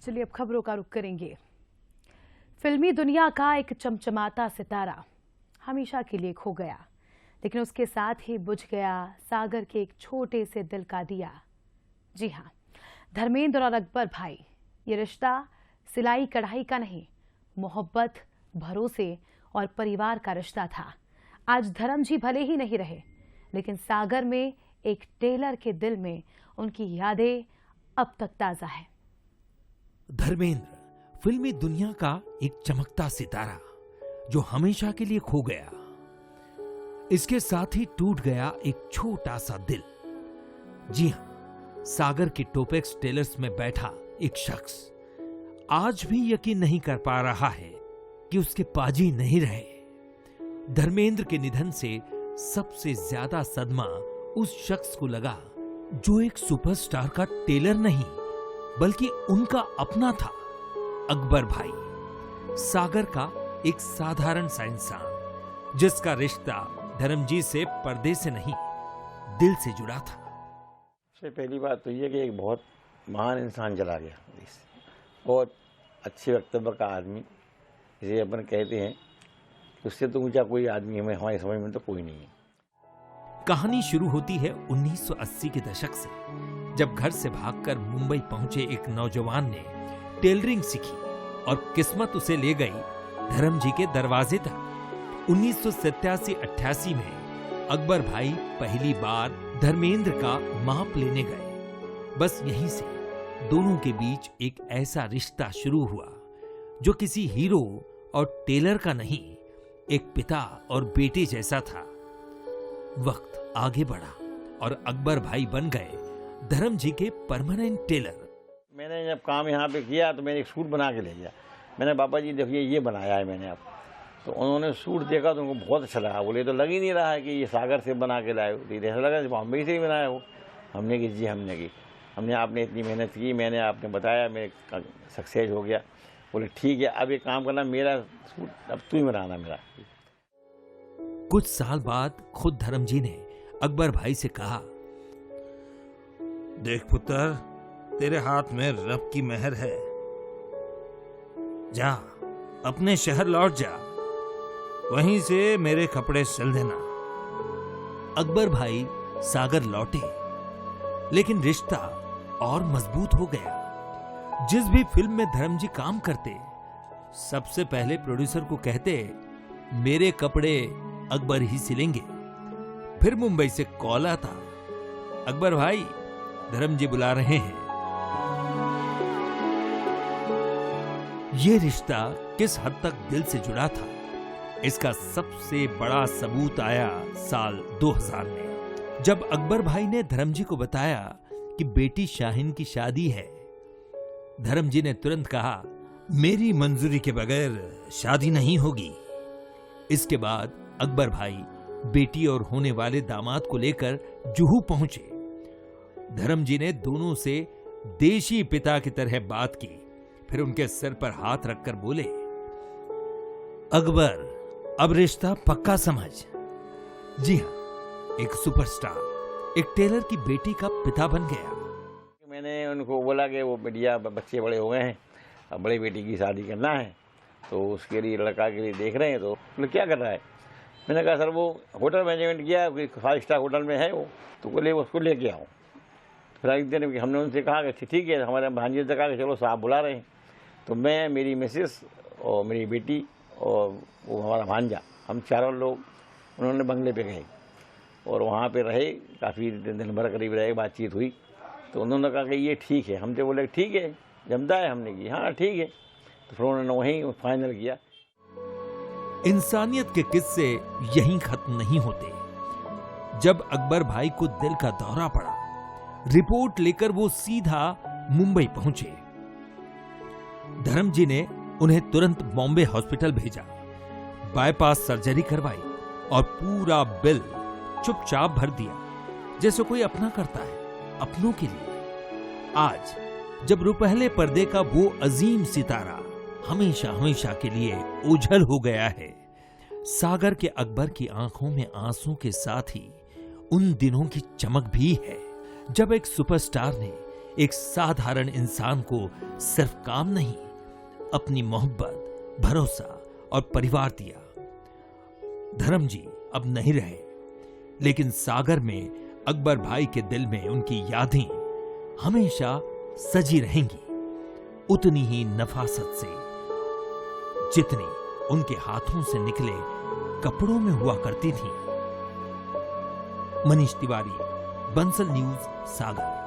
चलिए अब खबरों का रुख करेंगे। फिल्मी दुनिया का एक चमचमाता सितारा हमेशा के लिए खो गया, लेकिन उसके साथ ही बुझ गया सागर के एक छोटे से दिल का दिया। जी हाँ, धर्मेंद्र और अकबर भाई। ये रिश्ता सिलाई कढ़ाई का नहीं, मोहब्बत, भरोसे और परिवार का रिश्ता था। आज धर्म जी भले ही नहीं रहे, लेकिन सागर में एक टेलर के दिल में उनकी यादें अब तक ताजा है। धर्मेंद्र फिल्मी दुनिया का एक चमकता सितारा जो हमेशा के लिए खो गया। इसके साथ ही टूट गया एक छोटा सा दिल। जी हां, सागर के टोपेक्स टेलर्स में बैठा एक शख्स आज भी यकीन नहीं कर पा रहा है कि उसके पाजी नहीं रहे। धर्मेंद्र के निधन से सबसे ज्यादा सदमा उस शख्स को लगा जो एक सुपरस्टार का टेलर नहीं बल्कि उनका अपना था। अकबर भाई, सागर का एक साधारण सा इंसान जिसका रिश्ता धर्मजी से पर्दे से नहीं दिल से जुड़ा था। सबसे पहली बात तो ये कि एक बहुत महान इंसान चला गया, बहुत अच्छे वक्तव्य का आदमी, जिसे अपन कहते हैं उससे तो ऊंचा कोई आदमी हमें हमारी समझ में तो कोई नहीं है। कहानी शुरू होती है 1980 के दशक से, जब घर से भागकर मुंबई पहुंचे एक नौजवान ने टेलरिंग सीखी और किस्मत उसे ले गई धर्मजी के दरवाजे तक। 1987-88 में अकबर भाई पहली बार धर्मेंद्र का माप लेने गए। बस यहीं से दोनों के बीच एक ऐसा रिश्ता शुरू हुआ जो किसी हीरो और टेलर का नहीं, एक पिता और बेटे जैसा था। वक्त आगे बढ़ा और अकबर भाई बन गए धर्मजी के परमानेंट टेलर। मैंने जब काम यहाँ पे किया तो मैंने एक सूट बना के ले गया। मैंने पापा जी देखिए ये बनाया है मैंने अब। तो उन्होंने सूट देखा तो उनको बहुत अच्छा लगा। बोले तो लग ही नहीं रहा है कि ये सागर से बना के लाए हो, तो ऐसा लगा बॉम्बे से ही बनाया हो। हमने की जी हमने की, हमने आपने इतनी मेहनत की, मैंने आपने बताया, मेरे सक्सेस हो गया। बोले ठीक है, अब ये काम करना, मेरा सूट अब तू ही बनाना मेरा। कुछ साल बाद खुद धर्मजी ने अकबर भाई से कहा, देख पुत्र, तेरे हाथ में रब की मेहर है, जा अपने शहर लौट जा, वहीं से मेरे कपड़े सिल देना। अकबर भाई सागर लौटे, लेकिन रिश्ता और मजबूत हो गया। जिस भी फिल्म में धर्मजी काम करते, सबसे पहले प्रोड्यूसर को कहते, मेरे कपड़े अकबर ही सिलेंगे। फिर मुंबई से कॉल आता, अकबर भाई धर्मजी बुला रहे हैं। यह रिश्ता किस हद तक दिल से जुड़ा था, इसका सबसे बड़ा सबूत आया साल 2000 में, जब अकबर भाई ने धर्मजी को बताया कि बेटी शाहीन की शादी है। धर्मजी ने तुरंत कहा, मेरी मंजूरी के बगैर शादी नहीं होगी। इसके बाद अकबर भाई बेटी और होने वाले दामाद को लेकर जुहू पहुंचे। धर्मजी ने दोनों से देशी पिता की तरह बात की, फिर उनके सिर पर हाथ रखकर बोले, अकबर, अब रिश्ता पक्का समझ। जी हां, एक सुपरस्टार, एक टेलर की बेटी का पिता बन गया। मैंने उनको बोला कि वो बेटिया बच्चे बड़े हो गए हैं, अब बड़ी बेटी की शादी करना है, तो उसके लिए लड़का के लिए देख रहे हैं। तो बोले क्या कर रहा है? मैंने कहा सर वो होटल मैनेजमेंट किया, 5 स्टार होटल में है वो, तो बोले उसको लेके आओ। फिर एक दिन हमने उनसे कहा कि ठीक है, हमारे भांजे से कहा कि चलो साहब बुला रहे हैं। तो मैं, मेरी मिसेस और मेरी बेटी और वो हमारा भांजा, हम चारों लोग उन्होंने बंगले पे गए और वहाँ पे रहे, काफ़ी दिन भर करीब रहे, बातचीत हुई। तो उन्होंने कहा कि ये ठीक है। हमसे बोले ठीक है, जमता है? हमने की हाँ ठीक है। तो फिर उन्होंने वहीं फाइनल किया। इंसानियत के किस्से यहीं खत्म नहीं होते। जब अकबर भाई को दिल का दौरा पड़ा, रिपोर्ट लेकर वो सीधा मुंबई पहुंचे। धर्मजी ने उन्हें तुरंत बॉम्बे हॉस्पिटल भेजा, बाईपास सर्जरी करवाई और पूरा बिल चुपचाप भर दिया, जैसे कोई अपना करता है अपनों के लिए। आज जब रुपहले पर्दे का वो अजीम सितारा हमेशा हमेशा के लिए ओझल हो गया है, सागर के अकबर की आंखों में आंसू के साथ ही उन दिनों की चमक भी है, जब एक सुपरस्टार ने एक साधारण इंसान को सिर्फ काम नहीं, अपनी मोहब्बत, भरोसा और परिवार दिया। धर्म जी अब नहीं रहे, लेकिन सागर में अकबर भाई के दिल में उनकी यादें हमेशा सजी रहेंगी, उतनी ही नफासत से जितनी उनके हाथों से निकले कपड़ों में हुआ करती थी। मनीष तिवारी, बंसल न्यूज, सागर।